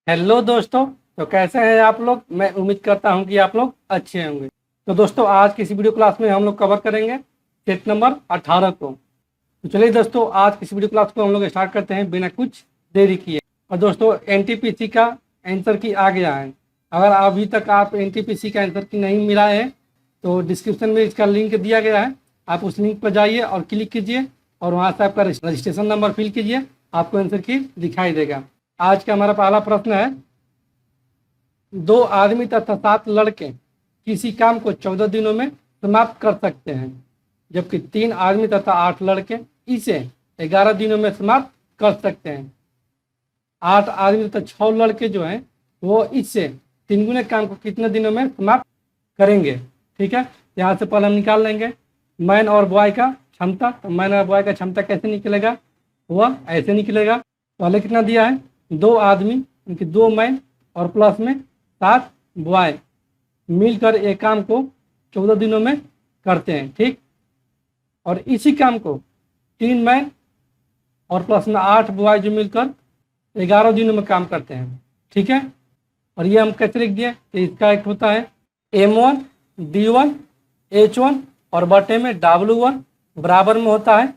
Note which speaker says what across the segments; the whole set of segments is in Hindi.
Speaker 1: हेलो दोस्तों। तो कैसे हैं आप लोग। मैं उम्मीद करता हूं कि आप लोग अच्छे होंगे। तो दोस्तों आज की इस वीडियो क्लास में हम लोग कवर करेंगे सेट नंबर 18 को। तो चलिए दोस्तों आज की इस वीडियो क्लास को हम लोग स्टार्ट करते हैं बिना कुछ देरी किए। और दोस्तों एनटीपीसी का आंसर की आ गया है। अगर अभी तक आप एनटीपीसी का आंसर की नहीं मिला है तो डिस्क्रिप्शन में इसका लिंक दिया गया है। आप उस लिंक पर जाइए और क्लिक कीजिए और वहाँ से आपका रजिस्ट्रेशन नंबर फिल कीजिए। आपको आंसर की दिखाई देगा। आज का हमारा पहला प्रश्न है, दो आदमी तथा 7 लड़के किसी काम को 14 दिनों में समाप्त कर सकते हैं, जबकि 3 आदमी तथा 8 लड़के इसे 11 दिनों में समाप्त कर सकते हैं। 8 आदमी तथा 6 लड़के जो हैं वो इससे 3 गुने काम को कितने दिनों में समाप्त करेंगे। ठीक है, यहाँ से पहले हम निकाल लेंगे मैन और बॉय का क्षमता। तो मैन और बॉय का क्षमता कैसे निकलेगा, वह ऐसे निकलेगा। पहले कितना दिया है, 2 आदमी उनकी 2 मैन और प्लस में 7 बॉय मिलकर एक काम को 14 दिनों में करते हैं। ठीक, और इसी काम को 3 मैन और प्लस में 8 बॉय जो मिलकर 11 दिनों में काम करते हैं। ठीक है, और ये हम कैसे लिख दिए, तो इसका एक होता है M1 D1 H1 और बटे में W1 बराबर में होता है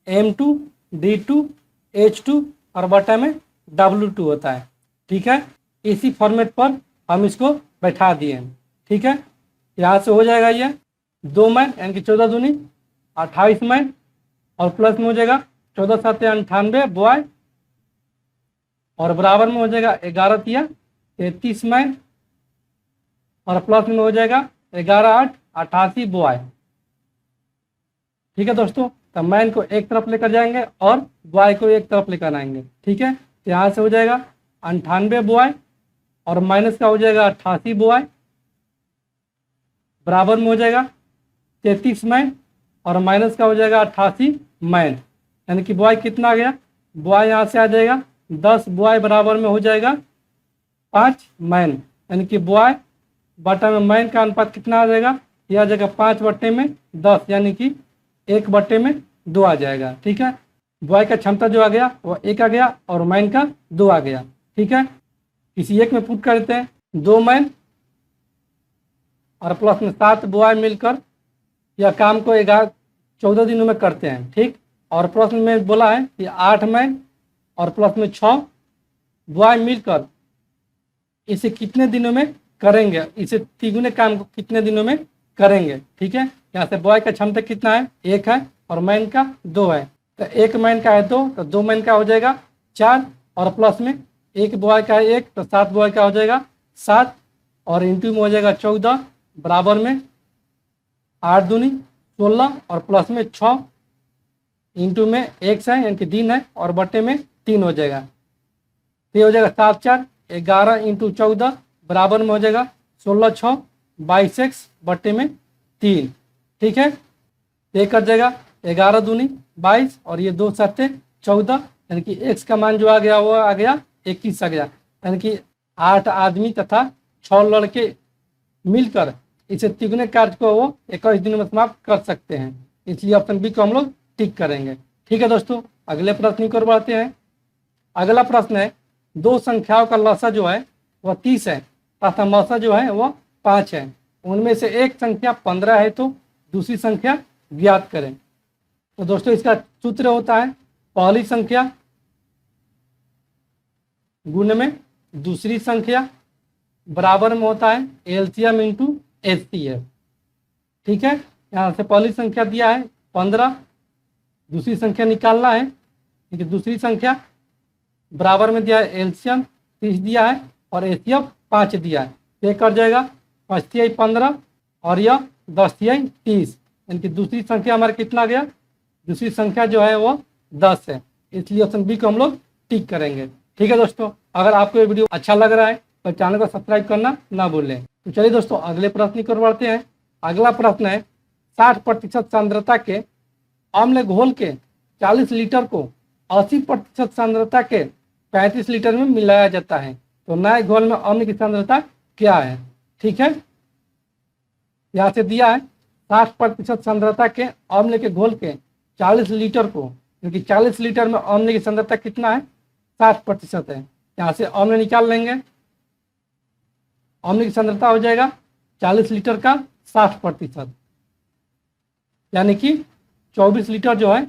Speaker 1: M2 D2 H2 और बटे में W2 होता है। ठीक है, इसी फॉर्मेट पर हम इसको बैठा दिए। ठीक है, यहाँ से हो जाएगा ये 2 मैन यानी कि 14 दूनी 28 मैन और प्लस में हो जाएगा 14 7 98 बॉय और बराबर में हो जाएगा 11 तिया 33 मैन और प्लस में हो जाएगा 11 8 88 बॉय। ठीक है दोस्तों, तो मैन को एक तरफ लेकर जाएंगे और बॉय को एक तरफ लेकर आएंगे। ठीक है, यहाँ से हो जाएगा 98 बॉय और माइनस का हो जाएगा 88 बॉय बराबर में हो जाएगा 33 मैन और माइनस का हो जाएगा 88 मैन। यानी कि बॉय कितना आ गया, बॉय यहाँ से आ जाएगा 10 बॉय बराबर में हो जाएगा 5 मैन। यानी कि बॉय बटा में मैन का अनुपात कितना आ जाएगा, यह आ जाएगा 5 बट्टे में 10 यानी कि 1 बट्टे में 2 आ जाएगा। ठीक है, बॉय का क्षमता जो आ गया वो 1 आ गया और मैन का 2 आ गया। ठीक है, किसी एक में पुट कर देते हैं, 2 मैन और प्लस में 7 बॉय मिलकर यह काम को 14 दिनों में करते हैं। ठीक, और प्रश्न में बोला है कि 8 मैन और प्लस में 6 बॉय मिलकर इसे कितने दिनों में करेंगे, इसे तिगुने काम को कितने दिनों में करेंगे। ठीक है, यहाँ से बॉय का क्षमता कितना है, 1 है और मैन का 2 है। तो 1 मैन का है 2 तो 2 मैन का हो जाएगा 4 और प्लस में 1 बॉय का है 1 तो 7 बॉय का हो जाएगा 7 और इंटू में हो जाएगा 14 बराबर में 8 दूनी 16 और प्लस में 6 इंटू में 1 है यानी कि दिन है और बटे में 3 हो जाएगा। तो ये हो जाएगा 7 4 11 इंटू 14 बराबर में हो जाएगा 16 6 22 एक्स बटे में 3। ठीक है, ये कर जाएगा 11 दूनी 22 और ये 2 7 14 यानी कि एक्स का मान जो आ गया वो आ गया 21 आ गया। यानी कि 8 आदमी तथा 6 लड़के मिलकर इसे तिगुने कार्य को वो 21 दिनों में समाप्त कर सकते हैं। इसलिए ऑप्शन बी को हम लोग टिक करेंगे। ठीक है दोस्तों, अगले प्रश्न की ओर बढ़ते हैं। अगला प्रश्न है, 2 संख्याओं का लसा जो है वह 30 है तथा मसा जो है वह 5 है। उनमें से एक संख्या 15 है तो दूसरी संख्या ज्ञात करें। तो दोस्तों इसका सूत्र होता है पहली संख्या गुण में दूसरी संख्या बराबर में होता है एलसीएम इंटू एचसीएफ। ठीक है, यहाँ से पहली संख्या दिया है 15, दूसरी संख्या निकालना है क्योंकि दूसरी संख्या बराबर में दिया है एलसीएम 30 दिया है और एचसीएफ 5 दिया है। ये कर जाएगा 5 तिहाई 15 और यह 10 तिहाई 30 यानी कि दूसरी संख्या हमारा कितना आ गया, दूसरी संख्या जो है वो 10 है। इसलिए ऑप्शन बी को हम लोग टिक करेंगे। ठीक है दोस्तों, अगर आपको ये वीडियो अच्छा लग रहा है तो चैनल को सब्सक्राइब करना ना भूलें। तो चलिए दोस्तों अगले प्रश्न की ओर बढ़ते हैं। अगला प्रश्न है, 60% सांद्रता के अम्ल घोल के 40 लीटर को 80% सांद्रता के 35 लीटर में मिलाया जाता है, तो नए घोल में अम्ल की सांद्रता क्या है। ठीक है, यहाँ से दिया है 60% सांद्रता के अम्ल के घोल के 40 लीटर को, क्योंकि 40 लीटर में अम्ल की सांद्रता कितना है 60% है। यहाँ से अम्ल निकाल लेंगे। अम्ल की सांद्रता हो जाएगा 40 लीटर का 60%, यानी कि 24 लीटर जो है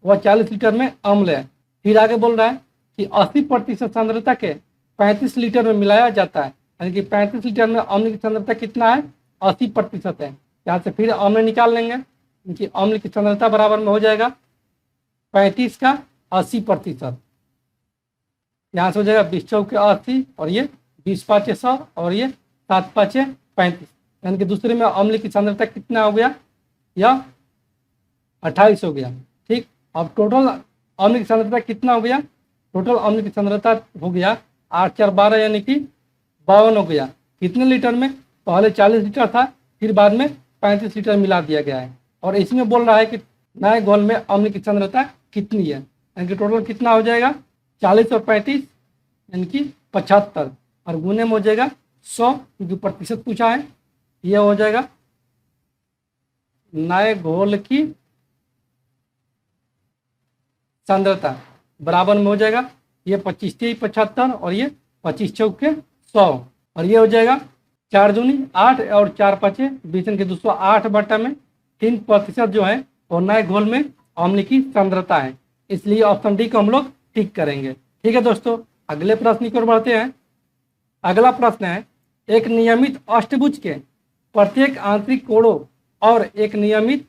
Speaker 1: वह 40 लीटर में अम्ल है। फिर आगे बोल रहा है कि 80% सांद्रता के 35 लीटर में मिलाया जाता है, यानी कि 35 लीटर में अम्ल की सांद्रता कितना है, 80% है। यहाँ से फिर अम्ल निकाल लेंगे, क्योंकि अम्ल की सांद्रता बराबर में हो जाएगा 35 का 80%। यहाँ से हो जाएगा 20 चौके 80 और ये 20 पाँचे 100 और ये 7 पाँचे 35, यानी कि दूसरे में अम्ल की सांद्रता कितना हो गया, यह 28 हो गया। ठीक, अब टोटल अम्ल की सांद्रता कितना हो गया, टोटल अम्ल की सांद्रता हो गया 8 4 12 यानी कि 52 हो गया। कितने लीटर में, पहले 40 लीटर था, फिर बाद में 35 लीटर मिला दिया गया है। और इसमें बोल रहा है कि नए घोल में अम्ल की सांद्रता कितनी है, यानी कि टोटल कितना हो जाएगा 40 और 35 यानी कि 75, और गुने में हो जाएगा 100 क्योंकि प्रतिशत पूछा है। यह हो जाएगा नए घोल की सांद्रता बराबर में हो जाएगा, ये 25 3 75 और ये 25 चौके 100, और ये हो जाएगा 4 दूनी 8 और 4 पाँचे 20 के 208 बटा में 3% जो है वो नए घोल में अम्ल की सांद्रता है। इसलिए ऑप्शन डी को हम लोग टिक करेंगे। ठीक है दोस्तों, अगले प्रश्न की ओर बढ़ते हैं। अगला प्रश्न है, एक नियमित अष्टभुज के प्रत्येक आंतरिक कोणों और एक नियमित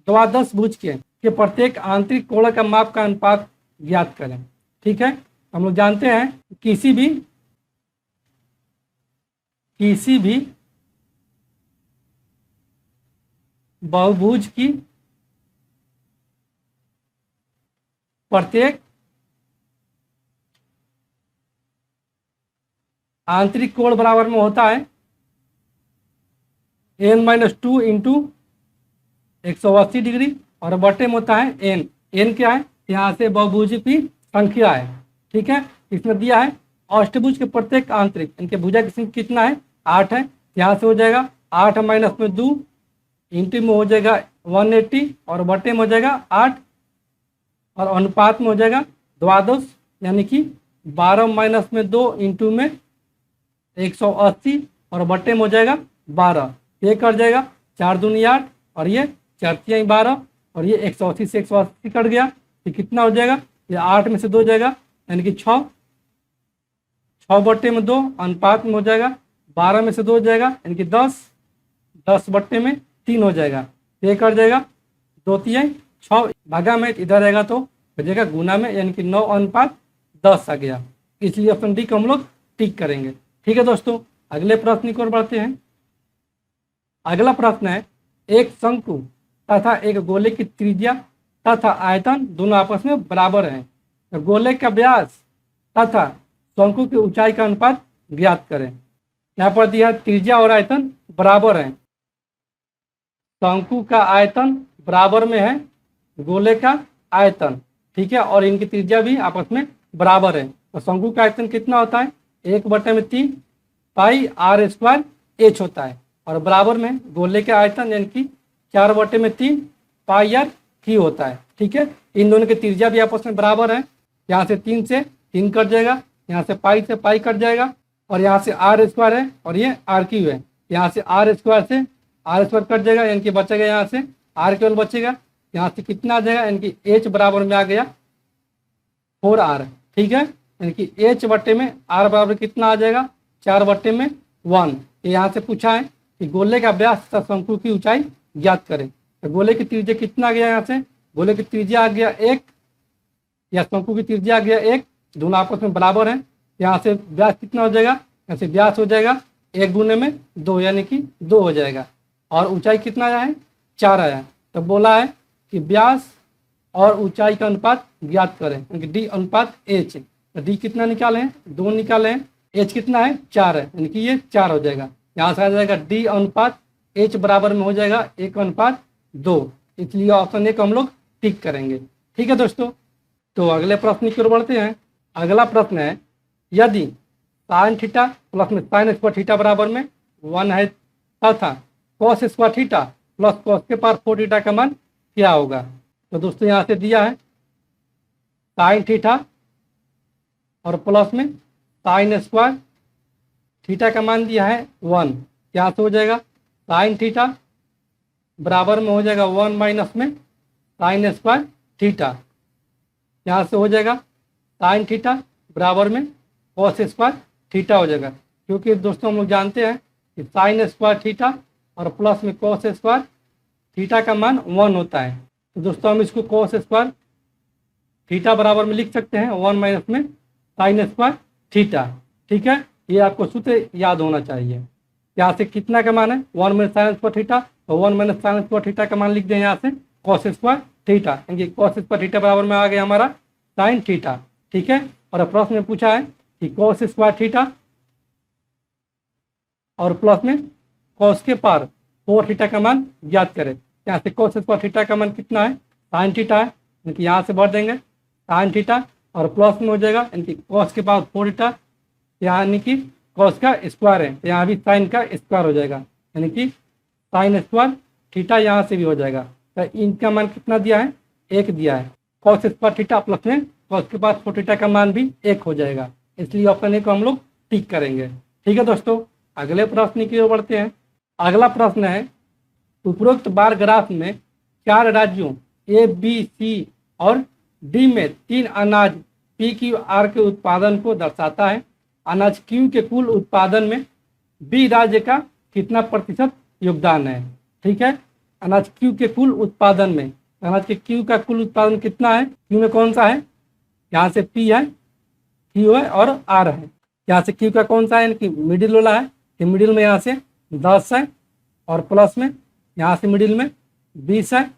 Speaker 1: द्वादश भुज के प्रत्येक आंतरिक कोण का माप का अनुपात ज्ञात करें। ठीक है, हम लोग जानते हैं किसी भी बहुभुज की प्रत्येक आंतरिक कोण बराबर में होता है n-2 इंटू 180 डिग्री और बटे में होता है n क्या है, यहाँ से बहुभुज की संख्या है। ठीक है, इसमें दिया है अष्टभुज के प्रत्येक आंतरिक, इनके भुजा की संख्या कितना है 8 है। यहाँ से हो जाएगा 8 माइनस में 2 इंटू में हो जाएगा 180 और बटे में हो जाएगा 8 और अनुपात में हो जाएगा द्वादश, यानी कि 12 माइनस में 2 इंटू में 180 और बट्टे में हो जाएगा 12। ये कट जाएगा 4 दूनी 8 और ये 4 तिहाई 12 और ये 180 से 180 कट गया, ये कितना हो जाएगा, ये 8 में से 2 जाएगा यानी कि 6 बट्टे में 2 अनुपात में हो जाएगा 12 में से 2 जाएगा यानी कि 10 बट्टे में 3 हो जाएगा। ये कट जाएगा 2 तिहाई 6 भागा में इधर रहेगा तो हो जाएगा गुना में, यानी कि 9 अनुपात 10 आ गया। इसलिए ऑप्शन डी को हम लोग टिक करेंगे। ठीक है दोस्तों, अगले प्रश्न की ओर बढ़ते हैं। अगला प्रश्न है, एक शंकु तथा एक गोले की त्रिज्या तथा आयतन दोनों आपस में बराबर हैं, तो गोले का व्यास तथा शंकु की ऊंचाई का अनुपात ज्ञात करें। यहाँ पर दिया त्रिज्या और आयतन बराबर हैं, शंकु का आयतन बराबर में है गोले का आयतन। ठीक है, और इनकी त्रिज्या भी आपस में बराबर है, तो शंकु का आयतन कितना होता है 1/3 पाई r स्क्वायर h होता है, और बराबर में गोले के आयतन यानी कि 4/3 पाई r q होता है। ठीक है, इन दोनों की त्रिज्या भी आपस में बराबर है। यहाँ से 3 से 3 कट जाएगा, यहाँ से पाई कट जाएगा, और यहाँ से r स्क्वायर है और ये r क्यू है, यहाँ से r स्क्वायर से r स्क्वायर कट जाएगा यानी कि बचेगा यहाँ से r केवल बचेगा। यहाँ से कितना आ जाएगा यानी कि h बराबर में आ गया 4r। ठीक है, यानी कि h बट्टे में r बराबर कितना आ जाएगा 4/1। यहाँ से पूछा है कि गोले का व्यास तथा शंकु की ऊंचाई ज्ञात करें, तो गोले की त्रिज्या कितना आ गया, यहाँ से गोले की त्रिज्या आ गया 1 या शंकु की त्रिज्या आ गया 1, दोनों आपस में बराबर हैं। यहाँ से व्यास कितना हो जाएगा, यहाँ से व्यास हो जाएगा 1 गुने में 2 यानी कि 2 हो जाएगा, और ऊंचाई कितना आया है 4 आया है। तो बोला है कि व्यास और ऊंचाई का अनुपात ज्ञात करें, यानी डी अनुपात एच। तो डी कितना निकाले हैं 2 निकाले हैं, एच कितना है 4 है यानी कि ये 4 हो जाएगा। यहाँ से आ जाएगा डी अनुपात एच बराबर में हो जाएगा 1/2, इसलिए ऑप्शन ए को हम लोग टिक करेंगे। ठीक है दोस्तों, तो अगले प्रश्न की ओर बढ़ते हैं। अगला प्रश्न है, यदि साइन थीटा प्लस में साइन स्क्वायर थीटा बराबर में 1 है तथा cos square theta plus cos के पावर 4 थीटा का मान क्या होगा। तो दोस्तों यहाँ से दिया है साइन थीटा और प्लस में साइन स्क्वायर थीटा का मान दिया है 1, यहाँ से हो जाएगा साइन थीटा बराबर में हो जाएगा 1 माइनस में साइन स्क्वायर थीटा, यहाँ से हो जाएगा साइन थीटा बराबर में कॉस स्क्वायर थीटा हो जाएगा। क्योंकि दोस्तों हम लोग जानते हैं कि साइन स्क्वायर थीटा और प्लस में कॉस स्क्वायर थीटा का मान 1 होता है। तो दोस्तों हम इसको कॉस स्क्वायर थीटा बराबर में लिख सकते हैं 1 माइनस में साइन स्क्वायर थीटा। ठीक है, ये आपको सूत्र याद होना चाहिए। यहाँ से कितना का मान है 1 माइनस साइन स्क्वायर थीटा, तो 1 माइनस साइन स्क्वायर थीटा का मान लिख दें यहाँ से कॉस स्क्वायर थीटा, यानी कॉस स्क्वायर थीटा बराबर में आ गया हमारा साइन थीटा। ठीक है, और प्रश्न में पूछा है कि कॉस स्क्वायर थीटा और प्लस में कॉस के पार 4 थीटा का मान ज्ञात करें। यहाँ से कॉस स्क्वायर थीटा का मान कितना है साइन थीटा है, यानी कि यहाँ से बढ़ देंगे साइन थीटा और प्लस में हो जाएगा यानी कि कॉस के पास 4 थीटा, यानी कि कॉस का स्क्वायर है, तो यहाँ भी साइन का स्क्वायर हो जाएगा, यानी कि साइन स्क्वायर थीटा यहाँ से भी हो जाएगा। तो इनका मान कितना दिया है 1 दिया है, कॉस स्क्वायर थीटा प्लस में कॉस के पास 4 थीटा का मान भी 1 हो जाएगा, इसलिए ऑप्शन ए को हम लोग टिक करेंगे। ठीक है दोस्तों, अगले प्रश्न की ओर बढ़ते हैं। अगला प्रश्न है उपरोक्त बार ग्राफ में 4 राज्यों ए बी सी और डी में 3 अनाज पी क्यू आर के उत्पादन को दर्शाता है। अनाज क्यू के कुल उत्पादन में बी राज्य का कितना प्रतिशत योगदान है। ठीक है, अनाज क्यू के कुल उत्पादन में अनाज के क्यू का कुल उत्पादन कितना है, क्यू में कौन सा है, यहाँ से पी है, क्यू है और आर है। यहाँ से क्यू का कौन सा है, यानी कि मिडिल वाला है, कि मिडिल में यहाँ से 10 है और प्लस में यहाँ से मिडिल में 20 है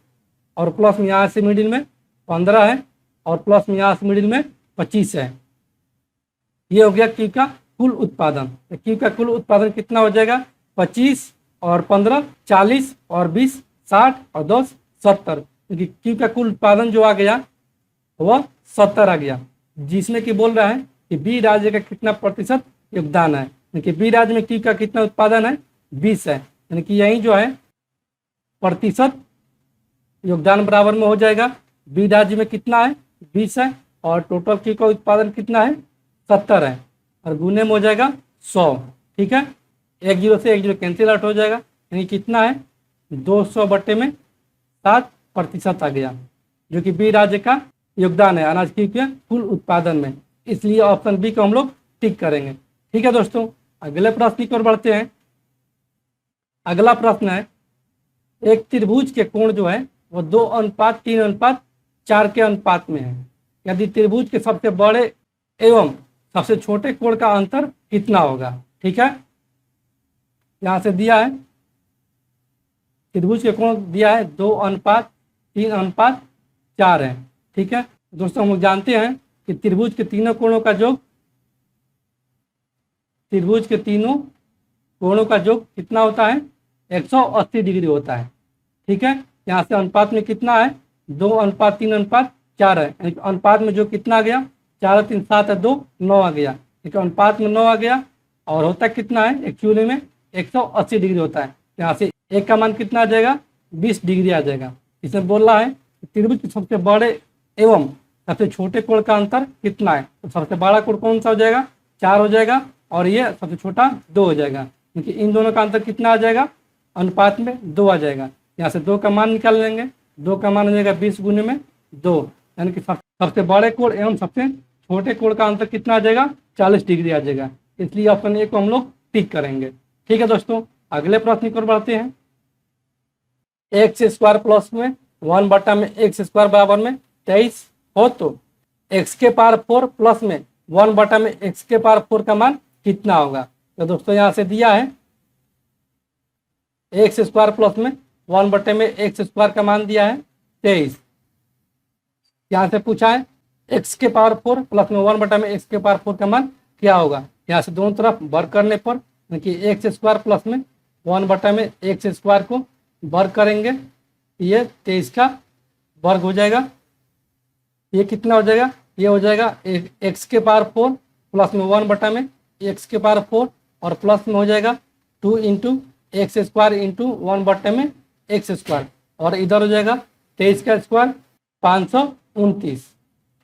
Speaker 1: और प्लस में यहाँ से मिडिल में 15 है और प्लस में यहाँ से मिडिल में 25 है। ये हो गया क्यू का कुल उत्पादन। तो क्यू का कुल उत्पादन कितना हो जाएगा 25 और 15 40 और 20 60 और 10 70, क्योंकि क्यू का कुल उत्पादन जो आ गया वह 70 आ गया, जिसमें कि बोल रहा है कि बी राज्य का कितना प्रतिशत योगदान है, यानी कि बी राज्य में क्यू का कितना उत्पादन है 20 है, यानी कि यही जो है प्रतिशत योगदान बराबर में हो जाएगा बी राज्य में कितना है 20 है और टोटल क्यू का उत्पादन कितना है 70 है और गुने में हो जाएगा 100। ठीक है, 1 0 से 1 0 कैंसिल आउट हो जाएगा, यानी कितना है 200/7% आ गया, जो कि बी राज्य का योगदान है अनाज क्यू के कुल उत्पादन में, इसलिए ऑप्शन बी को हम लोग टिक करेंगे। ठीक है दोस्तों, अगले प्रश्न की ओर बढ़ते हैं। अगला प्रश्न है एक त्रिभुज के कोण जो है वो 2:3:4 के अनुपात में है। यदि त्रिभुज के सबसे बड़े एवं सबसे छोटे कोण का अंतर कितना होगा। ठीक है, यहाँ से दिया है त्रिभुज के कोण दिया है 2:3:4 है। ठीक है दोस्तों, हम लोग जानते हैं कि त्रिभुज के तीनों कोणों का योग कितना होता है 180 डिग्री होता है। ठीक है, यहाँ से अनुपात में कितना है 2:3:4 है, यानी अनुपात में जो कितना आ गया 4 3 7 2 9 आ गया, ठीक है, अनुपात में 9 आ गया और होता कितना है एक्चुअली में 180 डिग्री होता है। यहाँ से एक का मान कितना आ जाएगा 20 डिग्री आ जाएगा। इसमें बोल रहा है त्रिभुज के सबसे बड़े एवं सबसे छोटे कोण का अंतर कितना है, तो सबसे बड़ा कोण कौन सा हो जाएगा 4 हो जाएगा और ये सबसे छोटा 2 हो जाएगा, क्योंकि इन दोनों का अंतर कितना आ जाएगा अनुपात में 2 आ जाएगा। यहाँ से 2 का मान निकाल लेंगे, 2 का मान हो जाएगा 20 गुने में 2, यानी कि सबसे बड़े कोण एवं सबसे छोटे कोण का अंतर कितना आ जाएगा 40 डिग्री आ जाएगा, इसलिए ऑप्शन ए को हम लोग टिक करेंगे। ठीक है दोस्तों, अगले प्रश्न की ओर बढ़ते हैं। एक्स स्क्वायर प्लस में 1/x² बराबर में 23 हो तो x के पावर 4 प्लस में 1/x के पावर 4 का मान कितना होगा। तो दोस्तों यहाँ से दिया है x² प्लस में 1/x² का मान दिया है 23। यहाँ से पूछा है x के पावर 4 प्लस में 1/x के पावर 4 का मान क्या होगा। यहाँ से दोनों तरफ वर्ग करने पर x² प्लस में 1/x² को वर्ग करेंगे, ये 23 का वर्ग हो जाएगा। ये कितना हो जाएगा, ये हो जाएगा x के पावर 4 प्लस में 1/x के पावर 4 और प्लस में हो जाएगा 2 × x² × 1/x² और इधर हो जाएगा 23 का स्क्वायर 529।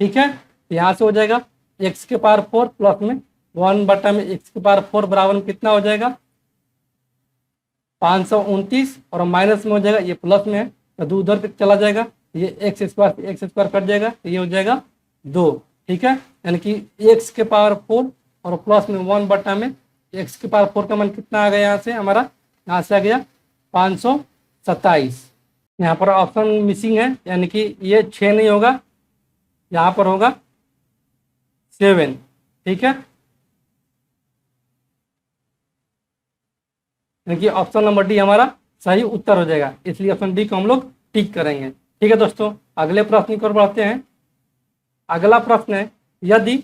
Speaker 1: ठीक है, यहाँ से हो जाएगा x के पावर 4 प्लस में 1/x⁴ बराबर में कितना हो जाएगा 529, और माइनस में हो जाएगा, ये प्लस में है तो 2 उधर चला जाएगा, ये x² कट जाएगा तो ये हो जाएगा 2। ठीक है, यानी कि x⁴ और प्लस में 1/x⁴ का मान कितना आ गया यहाँ से हमारा, यहाँ से आ गया 527। यहाँ पर ऑप्शन मिसिंग है, यानी कि ये 6 नहीं होगा, यहाँ पर होगा 7। ठीक है, यानी कि ऑप्शन नंबर डी हमारा सही उत्तर हो जाएगा, इसलिए ऑप्शन डी को हम लोग टिक करेंगे। ठीक है दोस्तों, अगले प्रश्न की ओर बढ़ते हैं। अगला प्रश्न है, यदि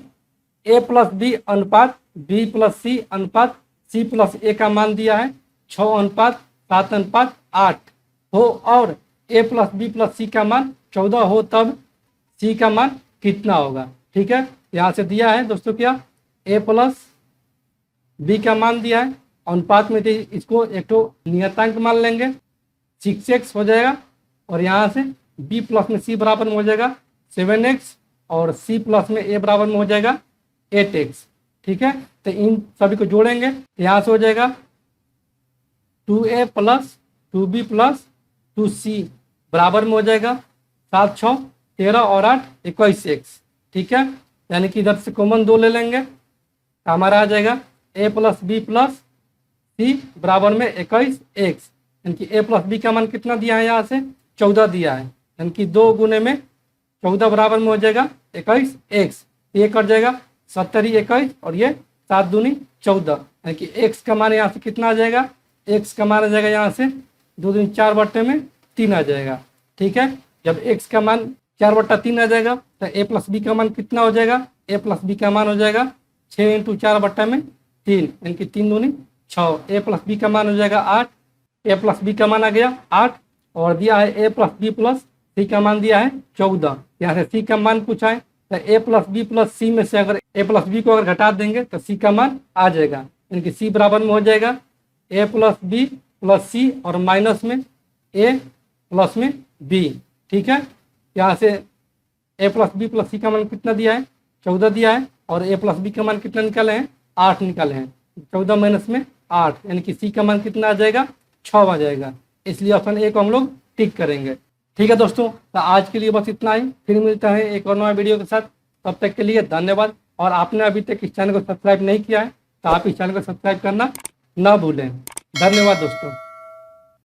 Speaker 1: a+b अनुपात b+c अनुपात c+a का मान दिया है 6:7:8 हो और a+b+c का मान 14 हो, तब c का मान कितना होगा। ठीक है, यहाँ से दिया है दोस्तों क्या, a+b का मान दिया है, अनुपात में इसको एक तो नियतांक मान लेंगे 6x हो जाएगा, और यहाँ से b प्लस में c बराबर में हो जाएगा 7x, और c प्लस में a बराबर में हो जाएगा 8x। ठीक है, तो इन सभी को जोड़ेंगे, यहाँ से हो जाएगा 2a plus 2b plus 2c बराबर में हो जाएगा 7 6 13 और 8 21x। ठीक है, यानी कि इधर से कॉमन 2 ले लेंगे तो हमारा आ जाएगा a+b+c बराबर में 21x, यानी कि a+b का मान कितना दिया है, यहाँ से 14 दिया है, यानी कि 2 गुने में 14 बराबर में हो जाएगा 21x। ये कट जाएगा 70 21 और ये 7 दूनी 14, यानी कि x का मान यहाँ से कितना आ जाएगा, x का मान आ जाएगा यहाँ से 2 दूनी 4/3 आ जाएगा। ठीक है, जब x का मान 4/3 आ जाएगा तो a+b का मान कितना हो जाएगा, a+b का मान हो जाएगा 6 × 4/3, यानी कि 3 दूनी 6, a+b का मान हो जाएगा 8, a+b का मान आ गया 8, और दिया है a+b+c का मान दिया है 14, यहाँ से c का मान पूछा है तो a+b+c में से अगर a+b को अगर घटा देंगे तो c का मान आ जाएगा, यानी कि c बराबर में हो जाएगा a+b+c और माइनस में a प्लस में b। ठीक है, यहाँ से a+b+c का मान कितना दिया है 14 दिया है, और a+b का मान कितना निकाले हैं 8 निकाले हैं, 14 माइनस में 8, यानी कि c का मान कितना आ जाएगा 6 आ जाएगा, इसलिए ऑप्शन ए को हम लोग टिक करेंगे। ठीक है दोस्तों, तो आज के लिए बस इतना ही, फिर मिलता है एक और नया वीडियो के साथ, तब तक के लिए धन्यवाद। और आपने अभी तक इस चैनल को सब्सक्राइब नहीं किया है तो आप इस चैनल को सब्सक्राइब करना ना भूलें। धन्यवाद दोस्तों।